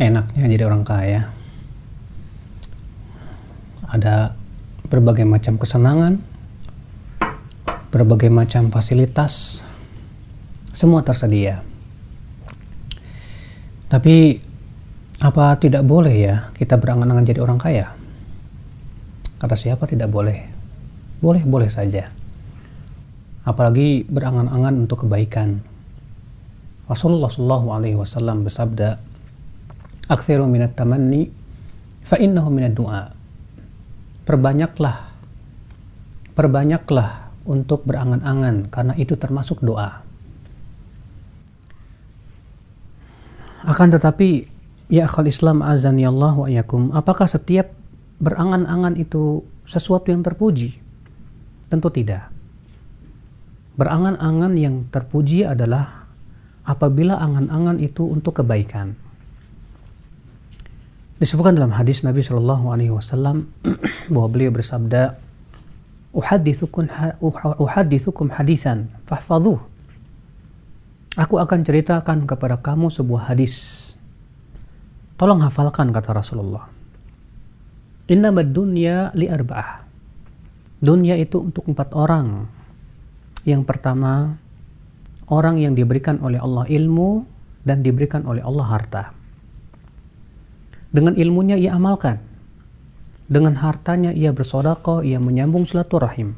Enaknya jadi orang kaya. Ada berbagai macam kesenangan, berbagai macam fasilitas, semua tersedia. Tapi apa tidak boleh ya kita berangan-angan jadi orang kaya? Kata siapa tidak boleh? Boleh-boleh saja. Apalagi berangan-angan untuk kebaikan. Rasulullah SAW bersabda, "Aktsiru minat tamanni fa innahu minad du'a." Perbanyaklah untuk berangan-angan karena itu termasuk doa. Akan tetapi ya akhal Islam azani Allah wa iyyakum, apakah setiap berangan-angan itu sesuatu yang terpuji? Tentu tidak. Berangan-angan yang terpuji adalah apabila angan-angan itu untuk kebaikan. Disebutkan dalam hadis Nabi Shallallahu Alaihi Wasallam bahwa beliau bersabda, "Uhadithukum hadisan, fahfadhuh." Aku akan ceritakan kepada kamu sebuah hadis. Tolong hafalkan, kata Rasulullah. Innamad dunya li arba'ah. Dunia itu untuk 4 orang. Yang pertama, orang yang diberikan oleh Allah ilmu dan diberikan oleh Allah harta. Dengan ilmunya ia amalkan. Dengan hartanya ia bersedekah, ia menyambung silaturahim.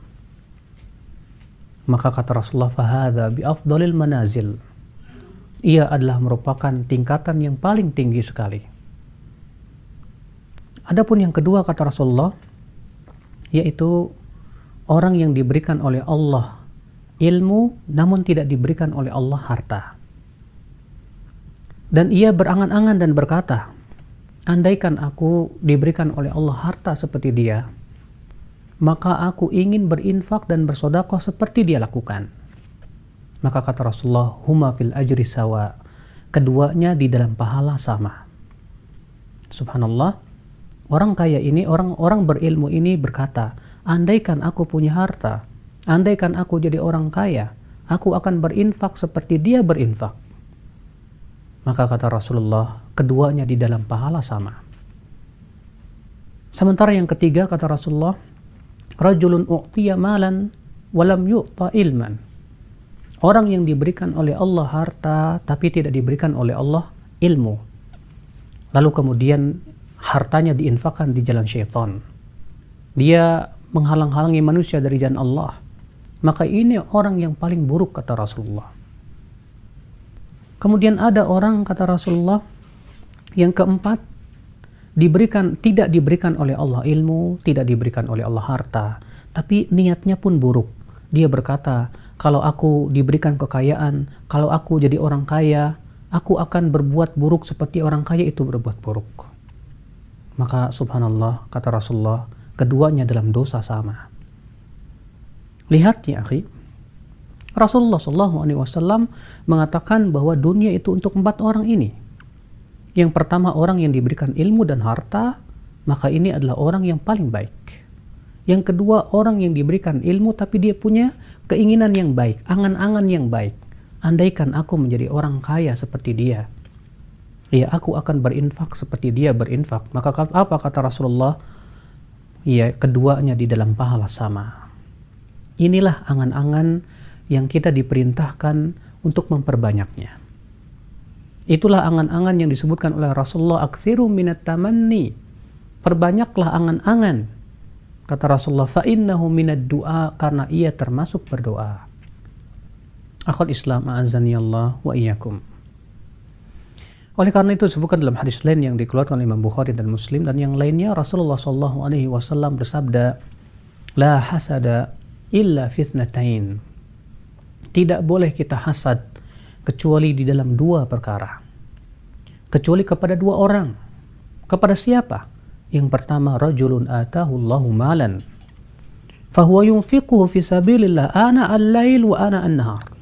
Maka kata Rasulullah, fahadha bi afdalil manazil. Ia adalah merupakan tingkatan yang paling tinggi sekali. Adapun yang kedua kata Rasulullah, yaitu orang yang diberikan oleh Allah ilmu namun tidak diberikan oleh Allah harta. Dan ia berangan-angan dan berkata, andaikan aku diberikan oleh Allah harta seperti dia, maka aku ingin berinfak dan bersedekah seperti dia lakukan. Maka kata Rasulullah, huma fil ajri sawa. Keduanya di dalam pahala sama. Subhanallah, orang kaya ini, orang berilmu ini berkata, andaikan aku punya harta, andaikan aku jadi orang kaya, aku akan berinfak seperti dia berinfak. Maka kata Rasulullah, keduanya di dalam pahala sama. Sementara yang ketiga kata Rasulullah, rajulun u'tiya malan walam yu'ta ilman. Orang yang diberikan oleh Allah harta tapi tidak diberikan oleh Allah ilmu. Lalu kemudian hartanya diinfakkan di jalan syaitan. Dia menghalang-halangi manusia dari jalan Allah. Maka ini orang yang paling buruk kata Rasulullah. Kemudian ada orang kata Rasulullah yang keempat, tidak diberikan oleh Allah ilmu, tidak diberikan oleh Allah harta, tapi niatnya pun buruk. Dia berkata, kalau aku diberikan kekayaan, kalau aku jadi orang kaya, aku akan berbuat buruk seperti orang kaya itu berbuat buruk. Maka subhanallah kata Rasulullah, keduanya dalam dosa sama. Lihat ya akhi, Rasulullah SAW mengatakan bahwa dunia itu untuk 4 orang ini. Yang pertama orang yang diberikan ilmu dan harta, maka ini adalah orang yang paling baik. Yang kedua orang yang diberikan ilmu tapi dia punya keinginan yang baik, angan-angan yang baik. Andaikan aku menjadi orang kaya seperti dia, ya aku akan berinfak seperti dia berinfak. Maka apa kata Rasulullah? Ya keduanya di dalam pahala sama. Inilah angan-angan yang kita diperintahkan untuk memperbanyaknya. Itulah angan-angan yang disebutkan oleh Rasulullah, aktsiru minat tamanni. Perbanyaklah angan-angan. Kata Rasulullah, fa innahu minad du'a, karena ia termasuk berdoa. Akhul Islam a'azani Allah wa iyyakum. Oleh karena itu disebutkan dalam hadis lain yang dikeluarkan oleh Imam Bukhari dan Muslim dan yang lainnya, Rasulullah SAW bersabda, la hasada illa fitnatain. Tidak boleh kita hasad kecuali di dalam 2 perkara. Kecuali kepada 2 orang. Kepada siapa? Yang pertama, rajulun atahu Allahu malan fahuwa yunfiquhu fi sabilillah ana al-lail wa ana an-nahar.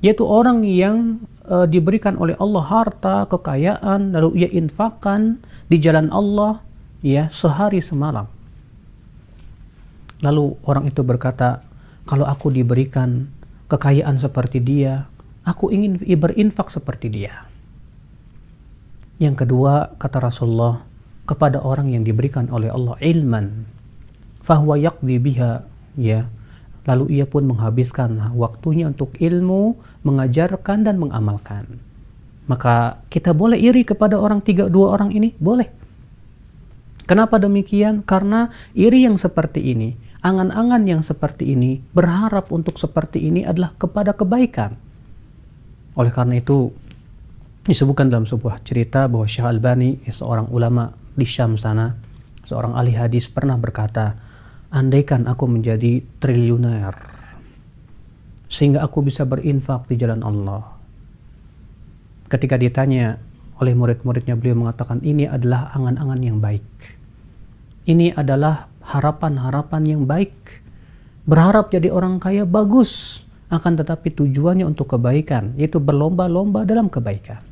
Yaitu orang yang diberikan oleh Allah harta, kekayaan, lalu ia infakkan di jalan Allah ya sehari semalam. Lalu orang itu berkata, kalau aku diberikan kekayaan seperti dia, aku ingin berinfak seperti dia. Yang kedua, kata Rasulullah, kepada orang yang diberikan oleh Allah ilman, fahuwa yaqdi biha, ya, lalu ia pun menghabiskan waktunya untuk ilmu, mengajarkan dan mengamalkan. Maka kita boleh iri kepada dua orang ini? Boleh. Kenapa demikian? Karena iri yang seperti ini, angan-angan yang seperti ini, berharap untuk seperti ini adalah kepada kebaikan. Oleh karena itu, disebutkan dalam sebuah cerita bahwa Syekh Albani, seorang ulama di Syam sana, seorang ahli hadis, pernah berkata, andaikan aku menjadi triliuner, sehingga aku bisa berinfak di jalan Allah. Ketika ditanya oleh murid-muridnya, beliau mengatakan, ini adalah angan-angan yang baik. Ini adalah harapan-harapan yang baik. Berharap jadi orang kaya bagus, akan tetapi tujuannya untuk kebaikan, yaitu berlomba-lomba dalam kebaikan.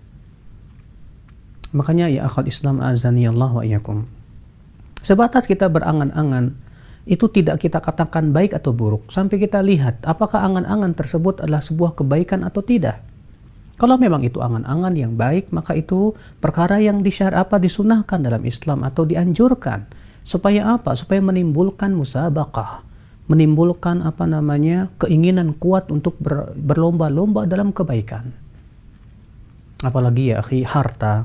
Makanya ya akhal Islam azanillah wa iyyakum, sebatas kita berangan-angan, itu tidak kita katakan baik atau buruk, sampai kita lihat apakah angan-angan tersebut adalah sebuah kebaikan atau tidak. Kalau memang itu angan-angan yang baik, maka itu perkara yang disunahkan dalam Islam atau dianjurkan. Supaya apa? Supaya menimbulkan musabaqah, menimbulkan keinginan kuat untuk berlomba-lomba dalam kebaikan. Apalagi ya akhi, harta.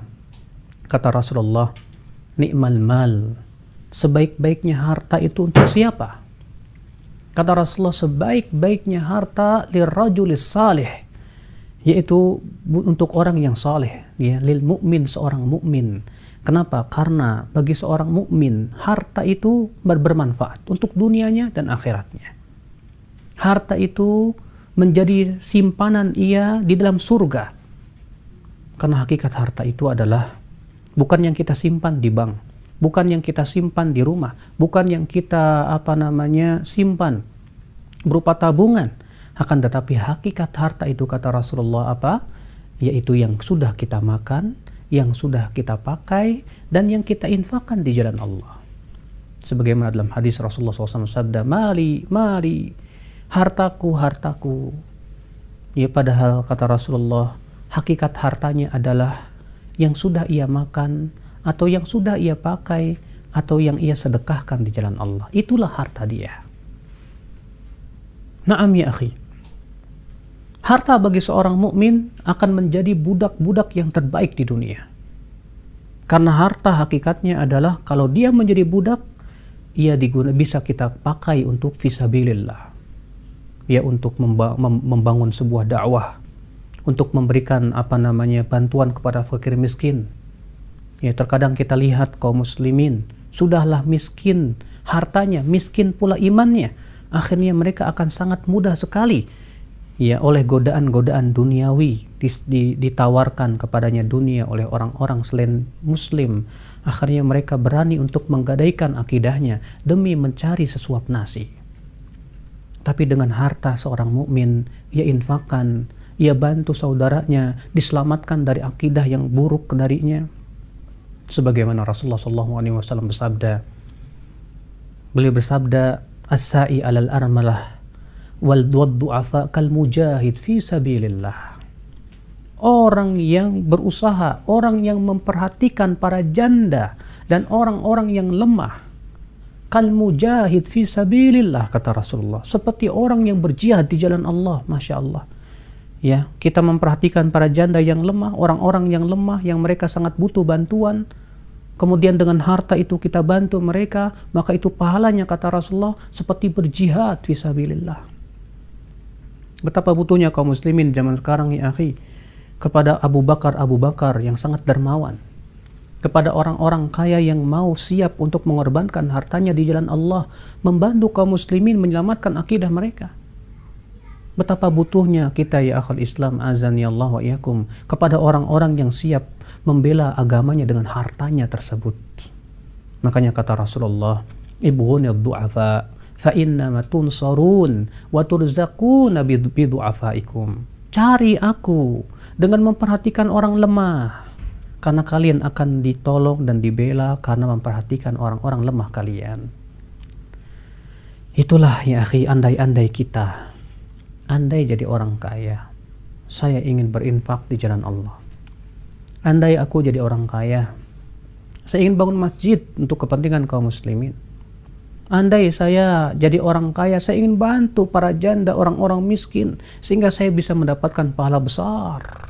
Kata Rasulullah, ni'mal mal, sebaik-baiknya harta itu untuk siapa? Kata Rasulullah, sebaik-baiknya harta lirajulis salih, yaitu untuk orang yang saleh, ya, lil mukmin, seorang mukmin. Kenapa? Karena bagi seorang mukmin harta itu bermanfaat untuk dunianya dan akhiratnya. Harta itu menjadi simpanan ia di dalam surga. Karena hakikat harta itu adalah bukan yang kita simpan di bank, bukan yang kita simpan di rumah, bukan yang kita simpan berupa tabungan. Akan tetapi hakikat harta itu, kata Rasulullah, apa? Yaitu yang sudah kita makan, yang sudah kita pakai, dan yang kita infakkan di jalan Allah. Sebagaimana dalam hadis Rasulullah SAW sabda, mali, hartaku, hartaku. Ya, padahal kata Rasulullah, hakikat hartanya adalah yang sudah ia makan, atau yang sudah ia pakai, atau yang ia sedekahkan di jalan Allah. Itulah harta dia. Naam ya akhi. Harta bagi seorang mukmin akan menjadi budak-budak yang terbaik di dunia. Karena harta hakikatnya adalah kalau dia menjadi budak, ia bisa kita pakai untuk fisabilillah. Ya, untuk membangun sebuah dakwah, untuk memberikan bantuan kepada fakir miskin. Ya, terkadang kita lihat kaum muslimin sudahlah miskin hartanya, miskin pula imannya. Akhirnya mereka akan sangat mudah sekali, ya, oleh godaan-godaan duniawi ditawarkan kepadanya dunia oleh orang-orang selain muslim. Akhirnya mereka berani untuk menggadaikan akidahnya demi mencari sesuap nasi. Tapi dengan harta seorang mukmin, ia infakkan, ia bantu saudaranya diselamatkan dari akidah yang buruk darinya. Sebagaimana Rasulullah SAW bersabda, beliau bersabda, as-sa'i alal armalah wal du'afa kal mujahid fi sabilillah. Orang yang berusaha, orang yang memperhatikan para janda dan orang-orang yang lemah, kal mujahid fi sabilillah, kata Rasulullah, seperti orang yang berjihad di jalan Allah. Masya Allah, ya, kita memperhatikan para janda yang lemah, orang-orang yang lemah, yang mereka sangat butuh bantuan, kemudian dengan harta itu kita bantu mereka, maka itu pahalanya, kata Rasulullah, seperti berjihad fi sabilillah. Betapa butuhnya kaum muslimin zaman sekarang ya akhi kepada Abu Bakar yang sangat dermawan, kepada orang-orang kaya yang mau siap untuk mengorbankan hartanya di jalan Allah, membantu kaum muslimin menyelamatkan akidah mereka. Betapa butuhnya kita ya akhal Islam azanillah wa iyyakum kepada orang-orang yang siap membela agamanya dengan hartanya tersebut. Makanya kata Rasulullah, ibghunid du'afa fa innama tunsarun wa turzaquna bi du'afaikum. Cari aku dengan memperhatikan orang lemah, karena kalian akan ditolong dan dibela karena memperhatikan orang-orang lemah kalian. Itulah ya akhi, andai-andai kita, andai jadi orang kaya, saya ingin berinfak di jalan Allah. andai aku jadi orang kaya, saya ingin bangun masjid untuk kepentingan kaum muslimin. Andai saya jadi orang kaya, saya ingin bantu para janda, orang-orang miskin, sehingga saya bisa mendapatkan pahala besar.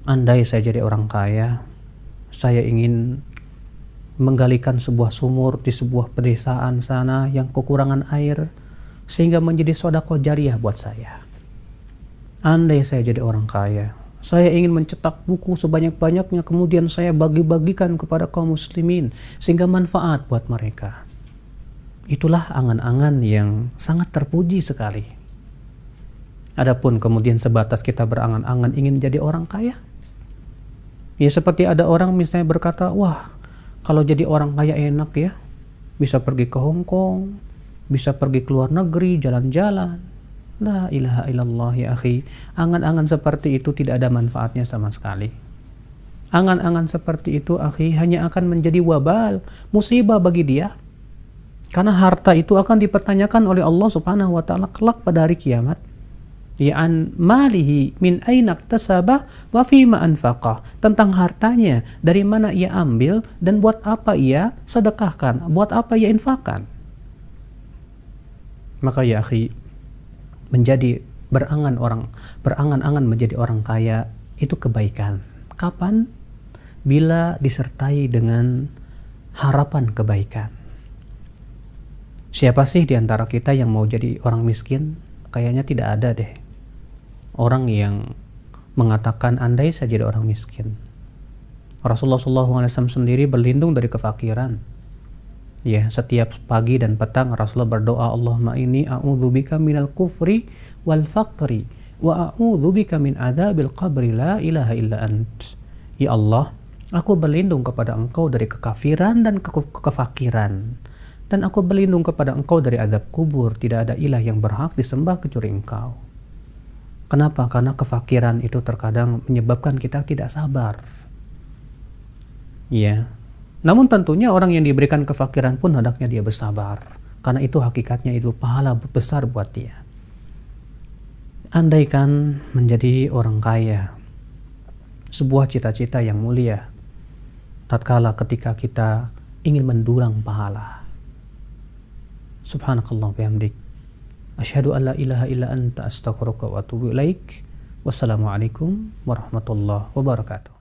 Andai saya jadi orang kaya, saya ingin menggalikan sebuah sumur di sebuah pedesaan sana yang kekurangan air, sehingga menjadi sedekah jariah buat saya. Andai saya jadi orang kaya, saya ingin mencetak buku sebanyak-banyaknya, kemudian saya bagi-bagikan kepada kaum muslimin, sehingga manfaat buat mereka. Itulah angan-angan yang sangat terpuji sekali. Adapun kemudian sebatas kita berangan-angan ingin jadi orang kaya, ya seperti ada orang misalnya berkata, wah, kalau jadi orang kaya enak ya, bisa pergi ke Hong Kong, bisa pergi ke luar negeri, jalan-jalan. La ilaha illallah ya akhi. Angan-angan seperti itu tidak ada manfaatnya sama sekali. Angan-angan seperti itu akhi hanya akan menjadi wabal, musibah bagi dia. Karena harta itu akan dipertanyakan oleh Allah Subhanahu wa taala kelak pada hari kiamat. Ya'an malihi min aina iktasaba wa fima anfaqah, tentang hartanya, dari mana ia ambil dan buat apa ia sedekahkan, buat apa ia infakkan. Maka ya akhi, menjadi berangan-angan menjadi orang kaya itu kebaikan. Kapan? Bila disertai dengan harapan kebaikan. Siapa sih di antara kita yang mau jadi orang miskin? Kayaknya tidak ada deh orang yang mengatakan andai saya jadi orang miskin. Rasulullah SAW sendiri berlindung dari kefakiran. Ya, setiap pagi dan petang Rasulullah berdoa, Allahumma inni a'udzubika minal kufri wal faqri wa a'udzubika min adzabil qabri la ilaha illa ant. Ya Allah, aku berlindung kepada Engkau dari kekafiran dan kefakiran. Dan aku berlindung kepada Engkau dari azab kubur. Tidak ada ilah yang berhak disembah kecuali Engkau. Kenapa? Karena kefakiran itu terkadang menyebabkan kita tidak sabar. Ya. Namun tentunya orang yang diberikan kefakiran pun hendaknya dia bersabar. Karena itu hakikatnya itu pahala besar buat dia. Andaikan menjadi orang kaya, sebuah cita-cita yang mulia, tatkala ketika kita ingin mendulang pahala. Subhanakallah bihamdik. Asyhadu an la ilaha illa anta astaghfiruka wa atubu ilaik. Wassalamualaikum warahmatullahi wabarakatuh.